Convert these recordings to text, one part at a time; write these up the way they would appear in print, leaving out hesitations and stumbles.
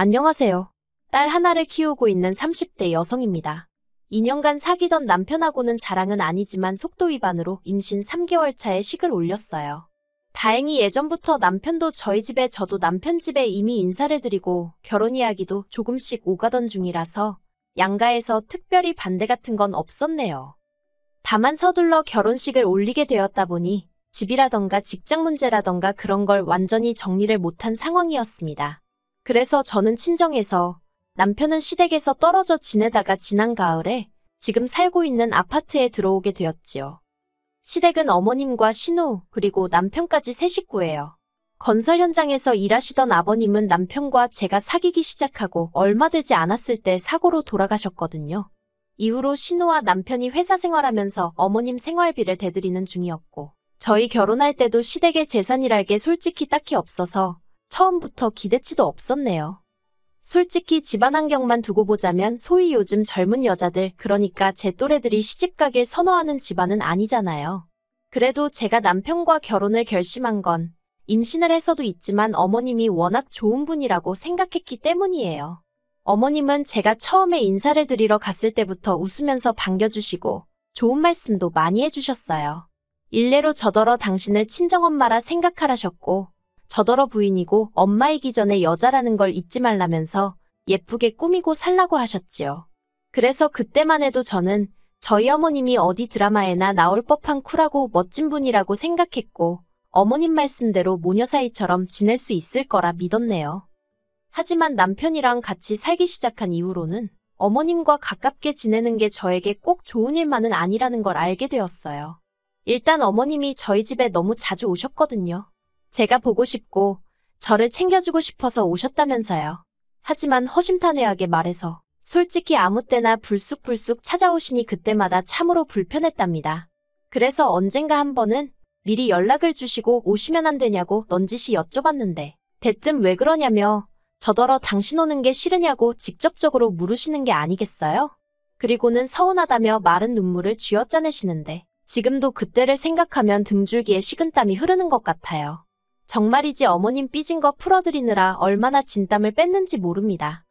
안녕하세요. 딸 하나를 키우고 있는 30대 여성입니다. 2년간 사귀던 남편하고는 자랑은 아니지만 속도 위반으로 임신 3개월 차에 식을 올렸어요. 다행히 예전부터 남편도 저희 집에 저도 남편 집에 이미 인사를 드리고 결혼 이야기도 조금씩 오가던 중이라서 양가에서 특별히 반대 같은 건 없었네요. 다만 서둘러 결혼식을 올리게 되었다 보니 집이라던가 직장 문제라던가 그런 걸 완전히 정리를 못한 상황이었습니다. 그래서 저는 친정에서, 남편은 시댁에서 떨어져 지내다가 지난 가을에 지금 살고 있는 아파트에 들어오게 되었지요. 시댁은 어머님과 신우, 그리고 남편까지 세 식구예요. 건설 현장에서 일하시던 아버님은 남편과 제가 사귀기 시작하고 얼마 되지 않았을 때 사고로 돌아가셨거든요. 이후로 신우와 남편이 회사 생활하면서 어머님 생활비를 대드리는 중이었고, 저희 결혼할 때도 시댁의 재산이랄 게 솔직히 딱히 없어서 처음부터 기대치도 없었네요. 솔직히 집안 환경만 두고 보자면 소위 요즘 젊은 여자들, 그러니까 제 또래들이 시집가길 선호하는 집안은 아니잖아요. 그래도 제가 남편과 결혼을 결심한 건 임신을 해서도 있지만 어머님이 워낙 좋은 분이라고 생각했기 때문이에요. 어머님은 제가 처음에 인사를 드리러 갔을 때부터 웃으면서 반겨주시고 좋은 말씀도 많이 해주셨어요. 일례로 저더러 당신을 친정엄마라 생각하라셨고, 저더러 부인이고 엄마이기 전에 여자라는 걸 잊지 말라면서 예쁘게 꾸미고 살라고 하셨지요. 그래서 그때만 해도 저는 저희 어머님이 어디 드라마에나 나올 법한 쿨하고 멋진 분이라고 생각했고, 어머님 말씀대로 모녀 사이처럼 지낼 수 있을 거라 믿었네요. 하지만 남편이랑 같이 살기 시작한 이후로는 어머님과 가깝게 지내는 게 저에게 꼭 좋은 일만은 아니라는 걸 알게 되었어요. 일단 어머님이 저희 집에 너무 자주 오셨거든요. 제가 보고 싶고 저를 챙겨주고 싶어서 오셨다면서요. 하지만 허심탄회하게 말해서 솔직히 아무 때나 불쑥불쑥 찾아오시니 그때마다 참으로 불편했답니다. 그래서 언젠가 한 번은 미리 연락을 주시고 오시면 안 되냐고 넌지시 여쭤봤는데 대뜸 왜 그러냐며 저더러 당신 오는 게 싫으냐고 직접적으로 물으시는 게 아니겠어요? 그리고는 서운하다며 마른 눈물을 쥐어짜내시는데 지금도 그때를 생각하면 등줄기에 식은땀이 흐르는 것 같아요. 정말이지 어머님 삐진 거 풀어드리느라 얼마나 진땀을 뺐는지 모릅니다.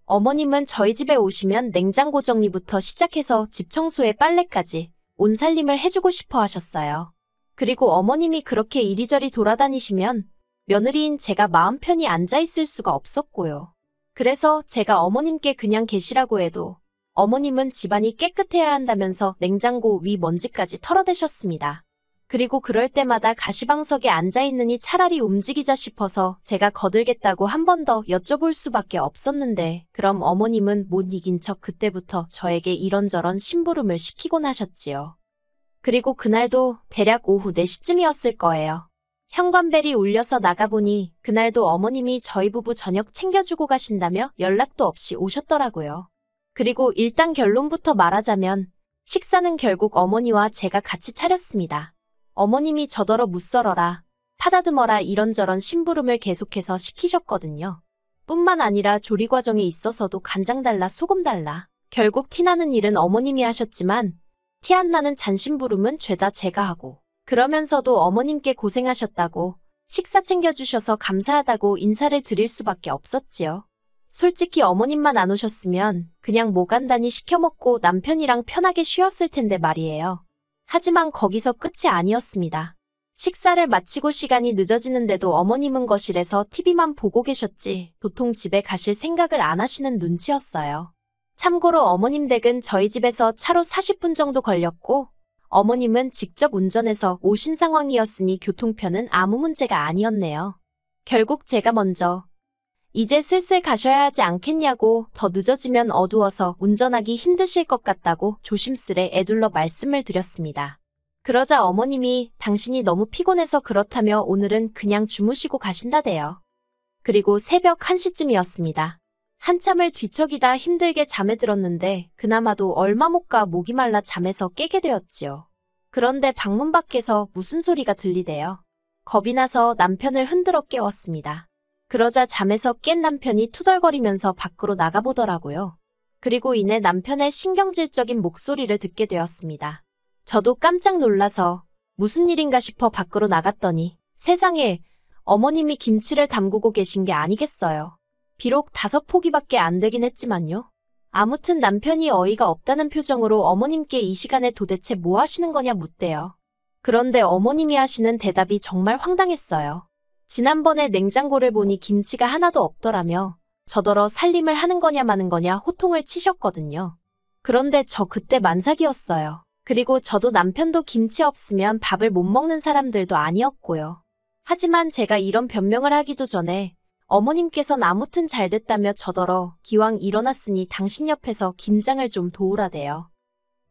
어머님은 저희 집에 오시면 냉장고 정리부터 시작해서 집 청소에 빨래까지 온 살림을 해주고 싶어 하셨어요. 그리고 어머님이 그렇게 이리저리 돌아다니시면 며느리인 제가 마음 편히 앉아있을 수가 없었고요. 그래서 제가 어머님께 그냥 계시라고 해도 어머님은 집안이 깨끗해야 한다면서 냉장고 위 먼지까지 털어대셨습니다. 그리고 그럴 때마다 가시방석에 앉아있느니 차라리 움직이자 싶어서 제가 거들겠다고 한 번 더 여쭤볼 수밖에 없었는데 그럼 어머님은 못 이긴 척 그때부터 저에게 이런저런 심부름을 시키곤 하셨지요. 그리고 그날도 대략 오후 4시쯤이었을 거예요. 현관벨이 울려서 나가보니 그날도 어머님이 저희 부부 저녁 챙겨주고 가신다며 연락도 없이 오셨더라고요. 그리고 일단 결론부터 말하자면 식사는 결국 어머니와 제가 같이 차렸습니다. 어머님이 저더러 무썰어라, 파다듬어라 이런저런 심부름을 계속해서 시키셨거든요. 뿐만 아니라 조리 과정에 있어서도 간장 달라 소금 달라. 결국 티나는 일은 어머님이 하셨지만 티 안 나는 잔심부름은 죄다 제가 하고, 그러면서도 어머님께 고생하셨다고 식사 챙겨주셔서 감사하다고 인사를 드릴 수밖에 없었지요. 솔직히 어머님만 안 오셨으면 그냥 뭐 간단히 시켜먹고 남편이랑 편하게 쉬었을 텐데 말이에요. 하지만 거기서 끝이 아니었습니다. 식사를 마치고 시간이 늦어지는데도 어머님은 거실에서 TV만 보고 계셨지 도통 집에 가실 생각을 안 하시는 눈치였어요. 참고로 어머님 댁은 저희 집에서 차로 40분 정도 걸렸고 어머님은 직접 운전해서 오신 상황이었으니 교통편은 아무 문제가 아니었네요. 결국 제가 먼저 이제 슬슬 가셔야 하지 않겠냐고 더 늦어지면 어두워서 운전하기 힘드실 것 같다고 조심스레 애둘러 말씀을 드렸습니다. 그러자 어머님이 당신이 너무 피곤해서 그렇다며 오늘은 그냥 주무시고 가신다대요. 그리고 새벽 1시쯤이었습니다. 한참을 뒤척이다 힘들게 잠에 들었는데 그나마도 얼마 못 가 목이 말라 잠에서 깨게 되었지요. 그런데 방문 밖에서 무슨 소리가 들리대요. 겁이 나서 남편을 흔들어 깨웠습니다. 그러자 잠에서 깬 남편이 투덜거리면서 밖으로 나가보더라고요. 그리고 이내 남편의 신경질적인 목소리를 듣게 되었습니다. 저도 깜짝 놀라서 무슨 일인가 싶어 밖으로 나갔더니 세상에 어머님이 김치를 담그고 계신 게 아니겠어요. 비록 5포기밖에 안 되긴 했지만요. 아무튼 남편이 어이가 없다는 표정으로 어머님께 이 시간에 도대체 뭐 하시는 거냐 묻대요. 그런데 어머님이 하시는 대답이 정말 황당했어요. 지난번에 냉장고를 보니 김치가 하나도 없더라며 저더러 살림을 하는 거냐 마는 거냐 호통을 치셨거든요. 그런데 저 그때 만삭이었어요. 그리고 저도 남편도 김치 없으면 밥을 못 먹는 사람들도 아니었고요. 하지만 제가 이런 변명을 하기도 전에 어머님께선 아무튼 잘됐다며 저더러 기왕 일어났으니 당신 옆에서 김장을 좀 도우라대요.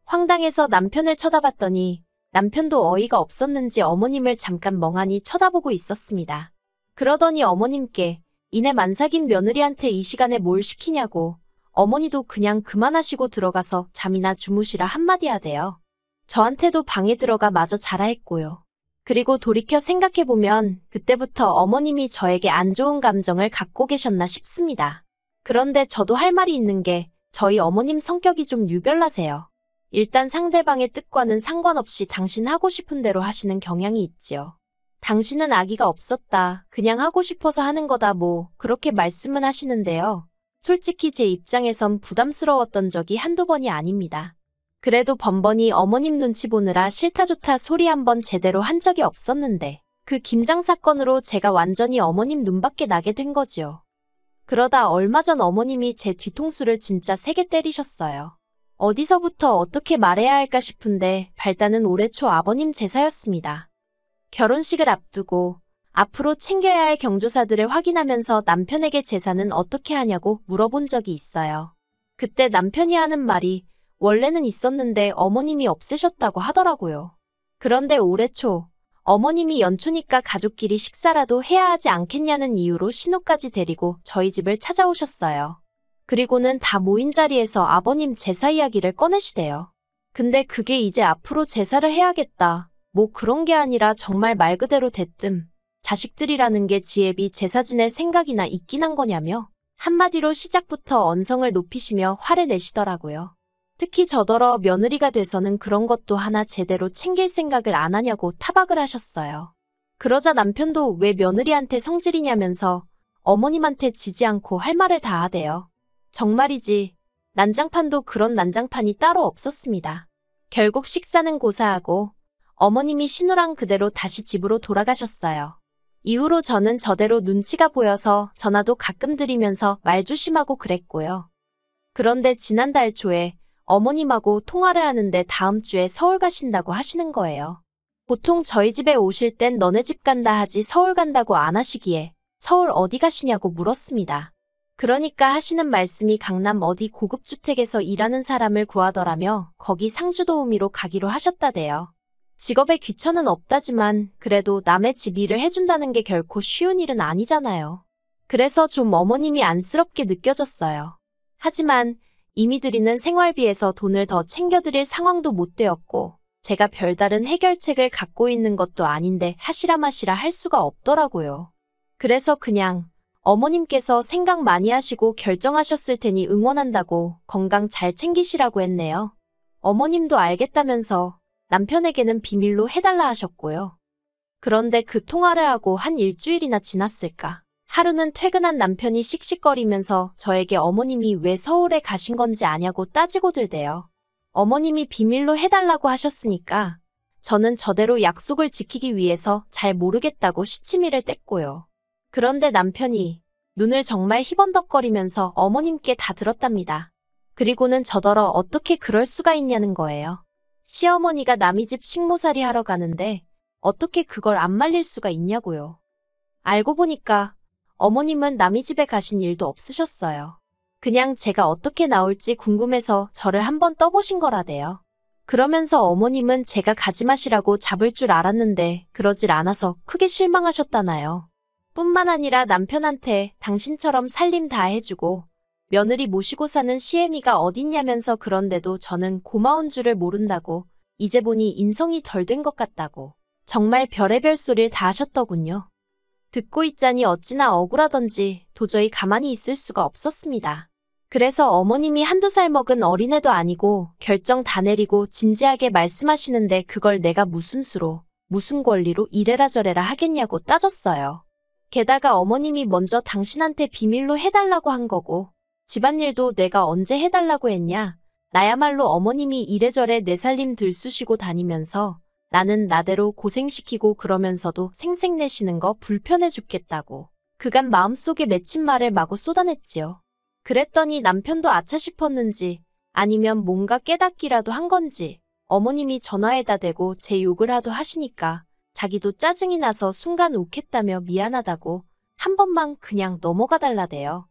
황당해서 남편을 쳐다봤더니 남편도 어이가 없었는지 어머님을 잠깐 멍하니 쳐다보고 있었습니다. 그러더니 어머님께 이내 만삭인 며느리한테 이 시간에 뭘 시키냐고 어머니도 그냥 그만하시고 들어가서 잠이나 주무시라 한마디 하대요. 저한테도 방에 들어가 마저 자라 했고요. 그리고 돌이켜 생각해보면 그때부터 어머님이 저에게 안 좋은 감정을 갖고 계셨나 싶습니다. 그런데 저도 할 말이 있는 게 저희 어머님 성격이 좀 유별나세요. 일단 상대방의 뜻과는 상관없이 당신 하고 싶은 대로 하시는 경향이 있지요. 당신은 아기가 없었다. 그냥 하고 싶어서 하는 거다 뭐 그렇게 말씀은 하시는데요. 솔직히 제 입장에선 부담스러웠던 적이 한두 번이 아닙니다. 그래도 번번이 어머님 눈치 보느라 싫다 좋다 소리 한번 제대로 한 적이 없었는데 그 김장 사건으로 제가 완전히 어머님 눈밖에 나게 된 거지요. 그러다 얼마 전 어머님이 제 뒤통수를 진짜 세게 때리셨어요. 어디서부터 어떻게 말해야 할까 싶은데 발단은 올해 초 아버님 제사였습니다. 결혼식을 앞두고 앞으로 챙겨야 할 경조사들을 확인하면서 남편에게 제사는 어떻게 하냐고 물어본 적이 있어요. 그때 남편이 하는 말이 원래는 있었는데 어머님이 없애셨다고 하더라고요. 그런데 올해 초 어머님이 연초니까 가족끼리 식사라도 해야 하지 않겠냐는 이유로 신우까지 데리고 저희 집을 찾아오셨어요. 그리고는 다 모인 자리에서 아버님 제사 이야기를 꺼내시대요. 근데 그게 이제 앞으로 제사를 해야겠다. 뭐 그런 게 아니라 정말 말 그대로 대뜸 자식들이라는 게 지혜비 제사 지낼 생각이나 있긴 한 거냐며 한마디로 시작부터 언성을 높이시며 화를 내시더라고요. 특히 저더러 며느리가 돼서는 그런 것도 하나 제대로 챙길 생각을 안 하냐고 타박을 하셨어요. 그러자 남편도 왜 며느리한테 성질이냐면서 어머님한테 지지 않고 할 말을 다 하대요. 정말이지 난장판도 그런 난장판이 따로 없었습니다. 결국 식사는 고사하고 어머님이 신우랑 그대로 다시 집으로 돌아가셨어요. 이후로 저는 저대로 눈치가 보여서 전화도 가끔 드리면서 말 조심하고 그랬고요. 그런데 지난달 초에 어머님하고 통화를 하는데 다음 주에 서울 가신다고 하시는 거예요. 보통 저희 집에 오실 땐 너네 집 간다 하지 서울 간다고 안 하시기에 서울 어디 가시냐고 물었습니다. 그러니까 하시는 말씀이 강남 어디 고급주택에서 일하는 사람을 구하더라며 거기 상주도우미로 가기로 하셨다대요. 직업에 귀천은 없다지만 그래도 남의 집 일을 해준다는 게 결코 쉬운 일은 아니잖아요. 그래서 좀 어머님이 안쓰럽게 느껴졌어요. 하지만 이미 드리는 생활비에서 돈을 더 챙겨드릴 상황도 못 되었고 제가 별다른 해결책을 갖고 있는 것도 아닌데 하시라 마시라 할 수가 없더라고요. 그래서 그냥 어머님께서 생각 많이 하시고 결정하셨을 테니 응원한다고 건강 잘 챙기시라고 했네요. 어머님도 알겠다면서 남편에게는 비밀로 해달라 하셨고요. 그런데 그 통화를 하고 한 일주일이나 지났을까. 하루는 퇴근한 남편이 씩씩거리면서 저에게 어머님이 왜 서울에 가신 건지 아냐고 따지고 들대요. 어머님이 비밀로 해달라고 하셨으니까 저는 저대로 약속을 지키기 위해서 잘 모르겠다고 시치미를 뗐고요. 그런데 남편이 눈을 정말 희번덕거리면서 어머님께 다 들었답니다. 그리고는 저더러 어떻게 그럴 수가 있냐는 거예요. 시어머니가 남의 집 식모살이 하러 가는데 어떻게 그걸 안 말릴 수가 있냐고요. 알고 보니까 어머님은 남의 집에 가신 일도 없으셨어요. 그냥 제가 어떻게 나올지 궁금해서 저를 한번 떠보신 거라대요. 그러면서 어머님은 제가 가지 마시라고 잡을 줄 알았는데 그러질 않아서 크게 실망하셨다나요. 뿐만 아니라 남편한테 당신처럼 살림 다 해주고 며느리 모시고 사는 시애미가 어딨냐면서 그런데도 저는 고마운 줄을 모른다고 이제 보니 인성이 덜 된 것 같다고 정말 별의별 소리를 다 하셨더군요. 듣고 있자니 어찌나 억울하던지 도저히 가만히 있을 수가 없었습니다. 그래서 어머님이 한두 살 먹은 어린애도 아니고 결정 다 내리고 진지하게 말씀하시는데 그걸 내가 무슨 수로, 무슨 권리로 이래라 저래라 하겠냐고 따졌어요. 게다가 어머님이 먼저 당신한테 비밀로 해달라고 한 거고, 집안일도 내가 언제 해달라고 했냐? 나야말로 어머님이 이래저래 내 살림 들쑤시고 다니면서 나는 나대로 고생시키고 그러면서도 생색내시는 거 불편해 죽겠다고. 그간 마음속에 맺힌 말을 마구 쏟아냈지요. 그랬더니 남편도 아차 싶었는지 아니면 뭔가 깨닫기라도 한 건지 어머님이 전화에다 대고 제 욕을 하도 하시니까 자기도 짜증이 나서 순간 욱했다며 미안하다고 한 번만 그냥 넘어가 달라대요.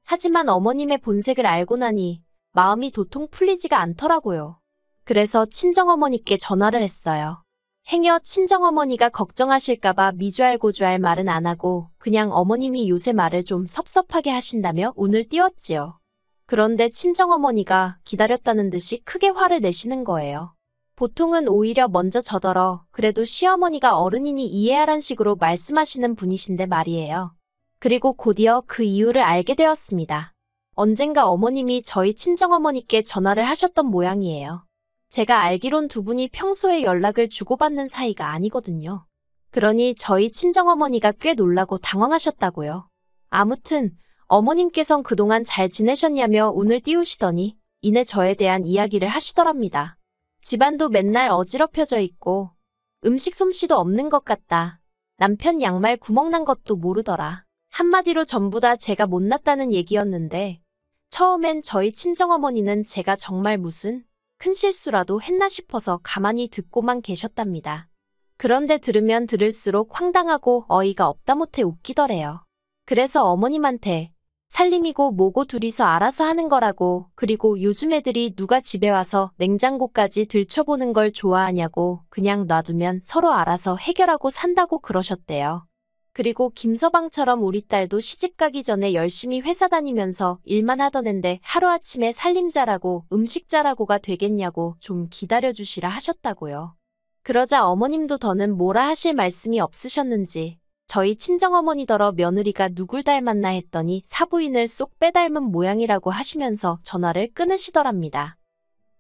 하지만 어머님의 본색을 알고 나니 마음이 도통 풀리지가 않더라고요. 그래서 친정어머니께 전화를 했어요. 행여 친정어머니가 걱정하실까봐 미주알고주알 말은 안 하고 그냥 어머님이 요새 말을 좀 섭섭하게 하신다며 운을 띄웠지요. 그런데 친정어머니가 기다렸다는 듯이 크게 화를 내시는 거예요. 보통은 오히려 먼저 저더러 그래도 시어머니가 어른이니 이해하란 식으로 말씀하시는 분이신데 말이에요. 그리고 곧이어 그 이유를 알게 되었습니다. 언젠가 어머님이 저희 친정어머니께 전화를 하셨던 모양이에요. 제가 알기론 두 분이 평소에 연락을 주고받는 사이가 아니거든요. 그러니 저희 친정어머니가 꽤 놀라고 당황하셨다고요. 아무튼 어머님께선 그동안 잘 지내셨냐며 운을 띄우시더니 이내 저에 대한 이야기를 하시더랍니다. 집안도 맨날 어지럽혀져 있고 음식 솜씨도 없는 것 같다. 남편 양말 구멍 난 것도 모르더라. 한마디로 전부 다 제가 못났다는 얘기였는데 처음엔 저희 친정어머니는 제가 정말 무슨 큰 실수라도 했나 싶어서 가만히 듣고만 계셨답니다. 그런데 들으면 들을수록 황당하고 어이가 없다 못해 웃기더래요. 그래서 어머님한테 살림이고 뭐고 둘이서 알아서 하는 거라고, 그리고 요즘 애들이 누가 집에 와서 냉장고까지 들춰보는 걸 좋아하냐고, 그냥 놔두면 서로 알아서 해결하고 산다고 그러셨대요. 그리고 김서방처럼 우리 딸도 시집 가기 전에 열심히 회사 다니면서 일만 하던 앤데 하루아침에 살림 잘하고 음식 잘하고가 되겠냐고 좀 기다려주시라 하셨다고요. 그러자 어머님도 더는 뭐라 하실 말씀이 없으셨는지 저희 친정어머니더러 며느리가 누굴 닮았나 했더니 사부인을 쏙 빼닮은 모양이라고 하시면서 전화를 끊으시더랍니다.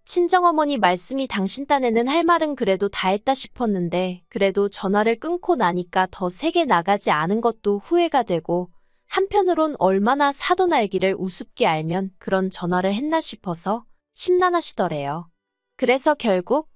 친정어머니 말씀이 당신 딴에는 할 말은 그래도 다 했다 싶었는데 그래도 전화를 끊고 나니까 더 세게 나가지 않은 것도 후회가 되고 한편으론 얼마나 사돈알기를 우습게 알면 그런 전화를 했나 싶어서 심란하시더래요. 그래서 결국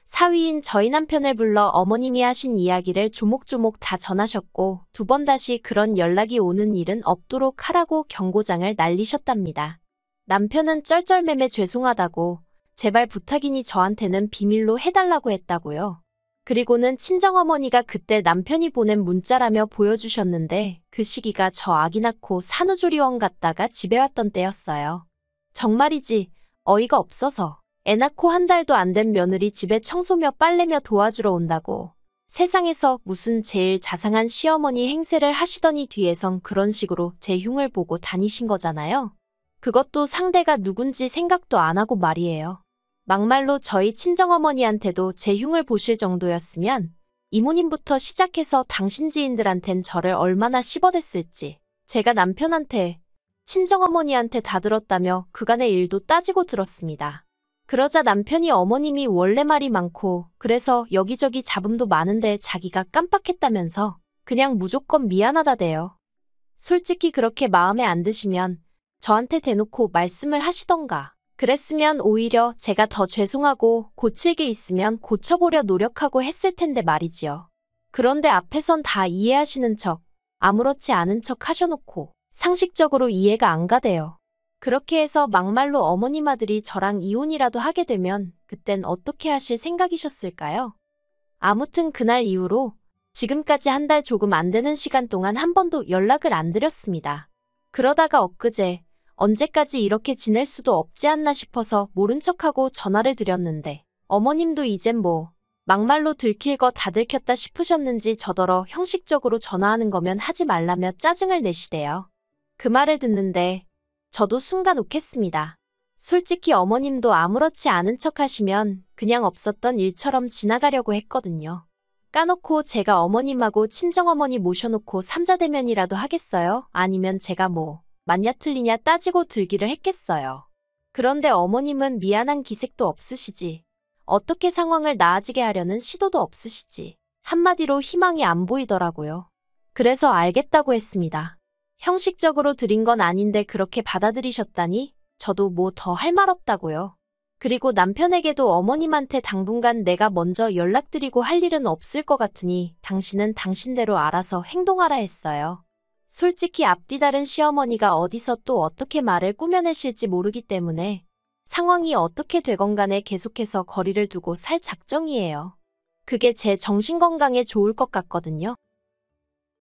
사위인 저희 남편을 불러 어머님이 하신 이야기를 조목조목 다 전하셨고 두 번 다시 그런 연락이 오는 일은 없도록 하라고 경고장을 날리셨답니다. 남편은 쩔쩔매매 죄송하다고 제발 부탁이니 저한테는 비밀로 해달라고 했다고요. 그리고는 친정어머니가 그때 남편이 보낸 문자라며 보여주셨는데 그 시기가 저 아기 낳고 산후조리원 갔다가 집에 왔던 때였어요. 정말이지 어이가 없어서 애 낳고 한 달도 안 된 며느리 집에 청소며 빨래며 도와주러 온다고 세상에서 무슨 제일 자상한 시어머니 행세를 하시더니 뒤에선 그런 식으로 제 흉을 보고 다니신 거잖아요. 그것도 상대가 누군지 생각도 안 하고 말이에요. 막말로 저희 친정어머니한테도 제 흉을 보실 정도였으면 이모님부터 시작해서 당신 지인들한텐 저를 얼마나 씹어댔을지 제가 남편한테, 친정어머니한테 다 들었다며 그간의 일도 따지고 들었습니다. 그러자 남편이 어머님이 원래 말이 많고 그래서 여기저기 잡음도 많은데 자기가 깜빡했다면서 그냥 무조건 미안하다대요. 솔직히 그렇게 마음에 안 드시면 저한테 대놓고 말씀을 하시던가. 그랬으면 오히려 제가 더 죄송하고 고칠 게 있으면 고쳐보려 노력하고 했을 텐데 말이지요. 그런데 앞에선 다 이해하시는 척, 아무렇지 않은 척 하셔놓고 상식적으로 이해가 안 가대요. 그렇게 해서 막말로 어머님 아들이 저랑 이혼이라도 하게 되면 그땐 어떻게 하실 생각이셨을까요? 아무튼 그날 이후로 지금까지 한 달 조금 안 되는 시간 동안 한 번도 연락을 안 드렸습니다. 그러다가 엊그제 언제까지 이렇게 지낼 수도 없지 않나 싶어서 모른 척하고 전화를 드렸는데 어머님도 이젠 뭐 막말로 들킬 거 다 들켰다 싶으셨는지 저더러 형식적으로 전화하는 거면 하지 말라며 짜증을 내시대요. 그 말을 듣는데 저도 순간 욱했습니다. 솔직히 어머님도 아무렇지 않은 척 하시면 그냥 없었던 일처럼 지나가려고 했거든요. 까놓고 제가 어머님하고 친정어머니 모셔놓고 삼자대면이라도 하겠어요? 아니면 제가 뭐 맞냐 틀리냐 따지고 들기를 했겠어요. 그런데 어머님은 미안한 기색도 없으시지. 어떻게 상황을 나아지게 하려는 시도도 없으시지. 한마디로 희망이 안 보이더라고요. 그래서 알겠다고 했습니다. 형식적으로 드린 건 아닌데 그렇게 받아들이셨다니 저도 뭐 더 할 말 없다고요. 그리고 남편에게도 어머님한테 당분간 내가 먼저 연락드리고 할 일은 없을 것 같으니 당신은 당신대로 알아서 행동하라 했어요. 솔직히 앞뒤 다른 시어머니가 어디서 또 어떻게 말을 꾸며내실지 모르기 때문에 상황이 어떻게 되건 간에 계속해서 거리를 두고 살 작정이에요. 그게 제 정신건강에 좋을 것 같거든요.